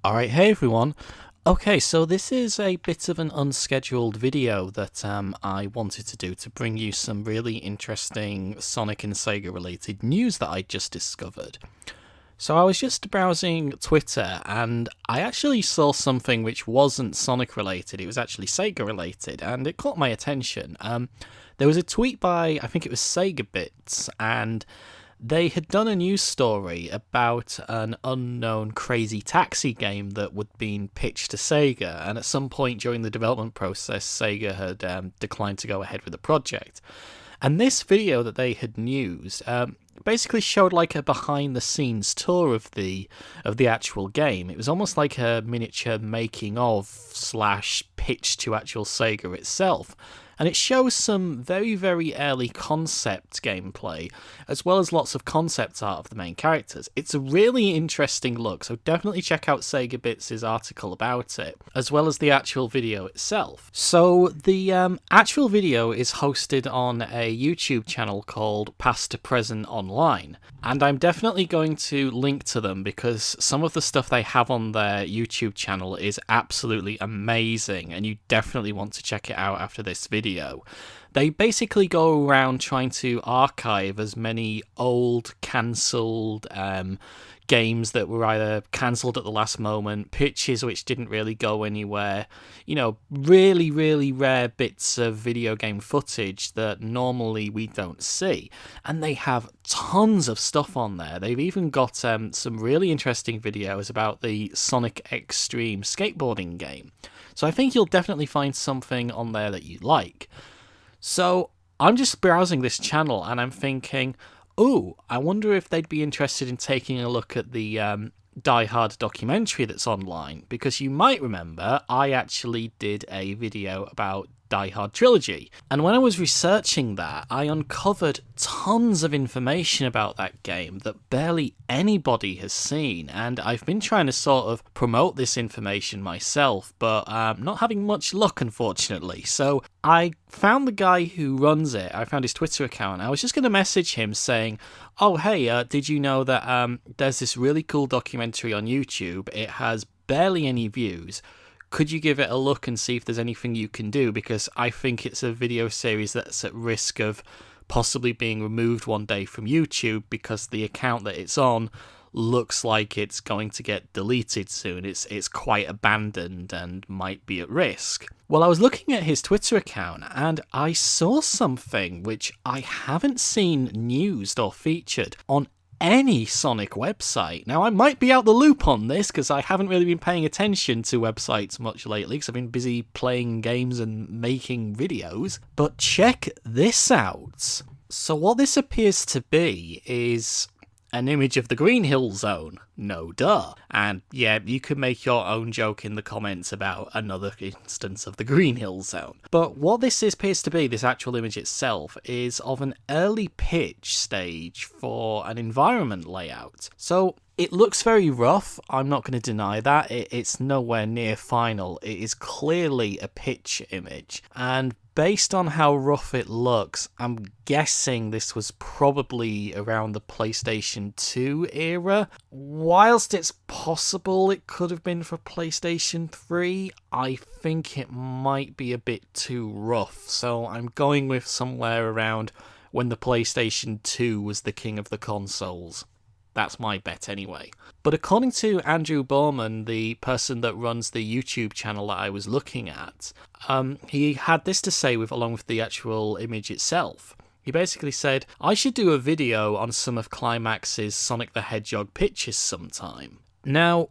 Alright, hey everyone. Okay, so this is a bit of an unscheduled video that I wanted to do to bring you some really interesting Sonic and Sega related news that I just discovered. So I was just browsing Twitter and I actually saw something which wasn't Sonic related, it was actually Sega related, and it caught my attention. There was a tweet by, I think it was Sega Bits, and they had done a news story about an unknown Crazy Taxi game that would been pitched to Sega, and at some point during the development process, Sega had declined to go ahead with the project. And this video that they had used basically showed like a behind-the-scenes tour of the actual game. It was almost like a miniature making of slash pitch to actual Sega itself. And it shows some very, very early concept gameplay, as well as lots of concept art of the main characters. It's a really interesting look, so definitely check out Sega Bits' article about it, as well as the actual video itself. So the actual video is hosted on a YouTube channel called Past to Present Online, and I'm definitely going to link to them because some of the stuff they have on their YouTube channel is absolutely amazing, and you definitely want to check it out after this video. They basically go around trying to archive as many old, cancelled games that were either cancelled at the last moment, pitches which didn't really go anywhere, really, really rare bits of video game footage that normally we don't see. And they have tons of stuff on there. They've even got some really interesting videos about the Sonic Extreme skateboarding game. So I think you'll definitely find something on there that you like. So I'm just browsing this channel and I'm thinking, ooh, I wonder if they'd be interested in taking a look at the Die Hard documentary that's online, because you might remember I actually did a video about Die Hard Trilogy, and when I was researching that, I uncovered tons of information about that game that barely anybody has seen, and I've been trying to sort of promote this information myself, but not having much luck, unfortunately. So I found the guy who runs it. I found his Twitter account. I was just going to message him saying, oh hey, did you know that there's this really cool documentary on YouTube? It has barely any views. Could you give it a look and see if there's anything you can do? Because I think it's a video series that's at risk of possibly being removed one day from YouTube because the account that it's on looks like it's going to get deleted soon. It's quite abandoned and might be at risk. Well, I was looking at his Twitter account and I saw something which I haven't seen used or featured on any Sonic website. Now, I might be out the loop on this because I haven't really been paying attention to websites much lately because I've been busy playing games and making videos, but check this out. So what this appears to be is an image of the Green Hill Zone. No duh. And yeah, you could make your own joke in the comments about another instance of the Green Hill Zone. But what this appears to be, this actual image itself, is of an early pitch stage for an environment layout. So it looks very rough, I'm not going to deny that. It's nowhere near final. It is clearly a pitch image. And based on how rough it looks, I'm guessing this was probably around the PlayStation 2 era. Whilst it's possible it could have been for PlayStation 3, I think it might be a bit too rough. So I'm going with somewhere around when the PlayStation 2 was the king of the consoles. That's my bet anyway. But according to Andrew Bowman, the person that runs the YouTube channel that I was looking at, he had this to say along with the actual image itself. He basically said, I should do a video on some of Climax's Sonic the Hedgehog pitches sometime. Now,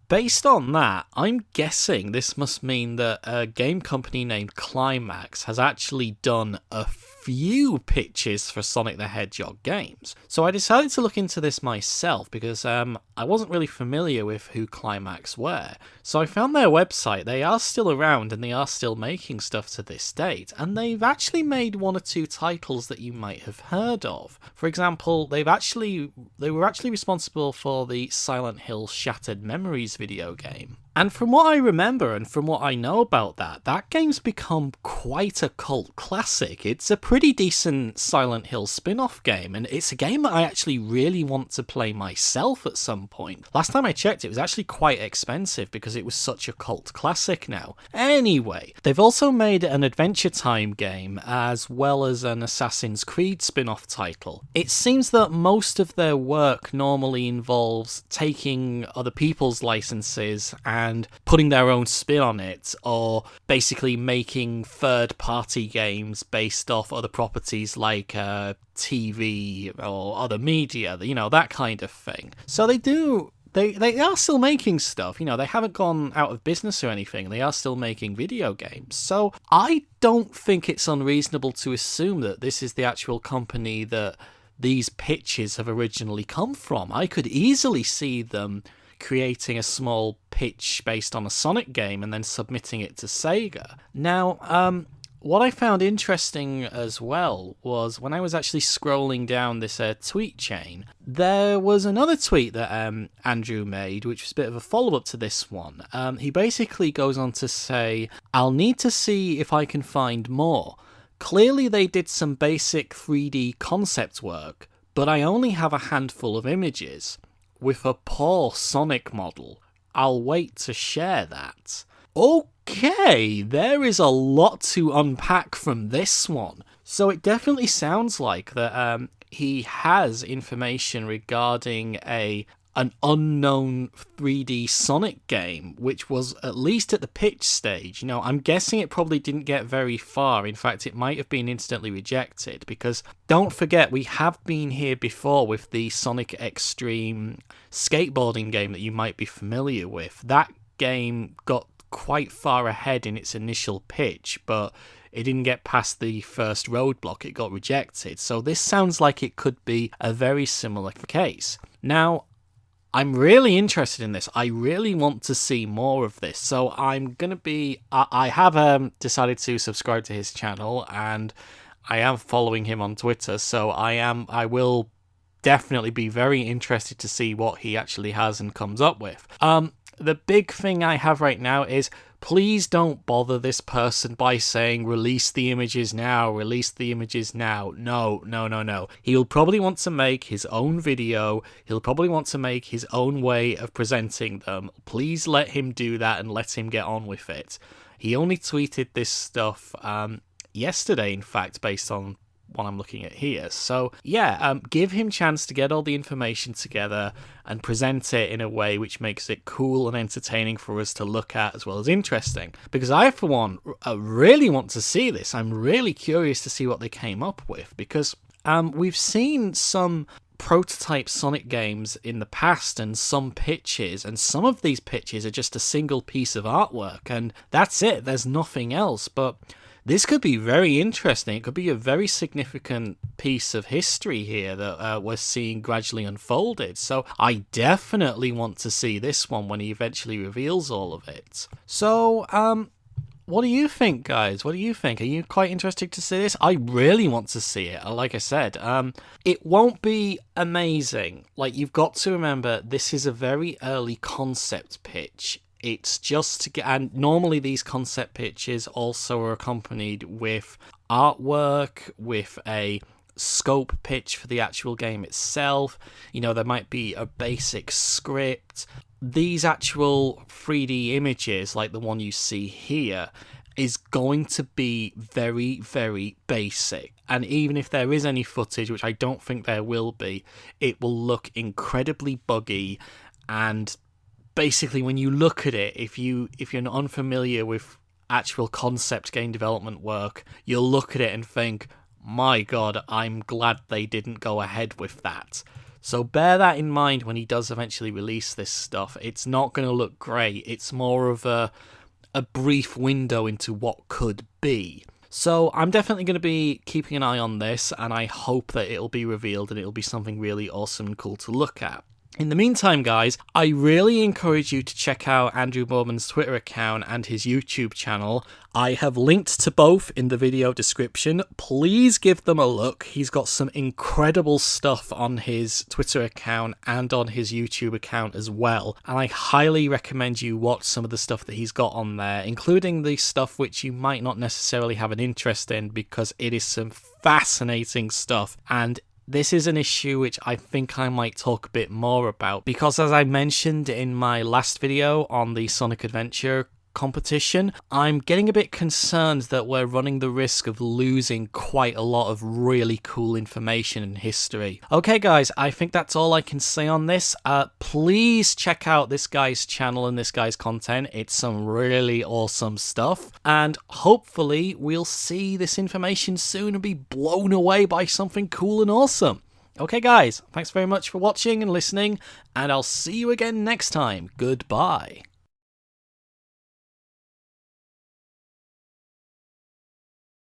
based on that, I'm guessing this must mean that a game company named Climax has actually done a few pitches for Sonic the Hedgehog games. So I decided to look into this myself because I wasn't really familiar with who Climax were. So I found their website. They are still around and they are still making stuff to this date. And they've actually made one or two titles that you might have heard of. For example, they were actually responsible for the Silent Hill Shattered Memories video game. And from what I remember and from what I know about that game's become quite a cult classic. It's a pretty decent Silent Hill spin-off game, and it's a game that I actually really want to play myself at some point. Last time I checked, it was actually quite expensive because it was such a cult classic now. Anyway, they've also made an Adventure Time game as well as an Assassin's Creed spin-off title. It seems that most of their work normally involves taking other people's licenses and putting their own spin on it, or basically making third-party games based off other properties like TV or other media, that kind of thing. So they are still making stuff, they haven't gone out of business or anything, they are still making video games. So I don't think it's unreasonable to assume that this is the actual company that these pitches have originally come from. I could easily see them creating a small pitch based on a Sonic game and then submitting it to Sega. Now, what I found interesting as well was when I was actually scrolling down this tweet chain, there was another tweet that Andrew made, which was a bit of a follow-up to this one. He basically goes on to say, "I'll need to see if I can find more. Clearly they did some basic 3D concept work, but I only have a handful of images. With a poor Sonic model. I'll wait to share that." Okay, there is a lot to unpack from this one. So it definitely sounds like that he has information regarding an unknown 3D Sonic game, which was at least at the pitch stage. I'm guessing it probably didn't get very far. In fact, it might have been instantly rejected, because don't forget, we have been here before with the Sonic Extreme skateboarding game that you might be familiar with. That game got quite far ahead in its initial pitch, but it didn't get past the first roadblock. It got rejected. So this sounds like it could be a very similar case. Now, I'm really interested in this. I really want to see more of this. So I'm going to be... I have decided to subscribe to his channel, and I am following him on Twitter. So I will definitely be very interested to see what he actually has and comes up with. The big thing I have right now is, please don't bother this person by saying, release the images now, release the images now. No. He'll probably want to make his own video. He'll probably want to make his own way of presenting them. Please let him do that and let him get on with it. He only tweeted this stuff yesterday, in fact, based on what I'm looking at here. So yeah, give him chance to get all the information together and present it in a way which makes it cool and entertaining for us to look at, as well as interesting. Because I, for one, really want to see this. I'm really curious to see what they came up with, because we've seen some prototype Sonic games in the past and some pitches, and some of these pitches are just a single piece of artwork and that's it, there's nothing else. But this could be very interesting. It could be a very significant piece of history here that we're seeing gradually unfolded. So I definitely want to see this one when he eventually reveals all of it. So, what do you think, guys? What do you think? Are you quite interested to see this? I really want to see it. Like I said, it won't be amazing. Like, you've got to remember, this is a very early concept pitch. It's just to get, and normally these concept pitches also are accompanied with artwork, with a scope pitch for the actual game itself. There might be a basic script. These actual 3D images, like the one you see here, is going to be very, very basic. And even if there is any footage, which I don't think there will be, it will look incredibly buggy. And basically, when you look at it, if you're not unfamiliar with actual concept game development work, you'll look at it and think, my god, I'm glad they didn't go ahead with that. So bear that in mind when he does eventually release this stuff. It's not going to look great. It's more of a brief window into what could be. So I'm definitely going to be keeping an eye on this, and I hope that it'll be revealed and it'll be something really awesome and cool to look at. In the meantime, guys, I really encourage you to check out Andrew Boreman's Twitter account and his YouTube channel. I have linked to both in the video description. Please give them a look. He's got some incredible stuff on his Twitter account and on his YouTube account as well. And I highly recommend you watch some of the stuff that he's got on there, including the stuff which you might not necessarily have an interest in, because it is some fascinating stuff. And this is an issue which I think I might talk a bit more about, because as I mentioned in my last video on the Sonic Adventure competition, I'm getting a bit concerned that we're running the risk of losing quite a lot of really cool information and history. Okay guys, I think that's all I can say on this. Please check out this guy's channel and this guy's content. It's some really awesome stuff, and hopefully we'll see this information soon and be blown away by something cool and awesome. Okay guys, thanks very much for watching and listening, and I'll see you again next time. Goodbye.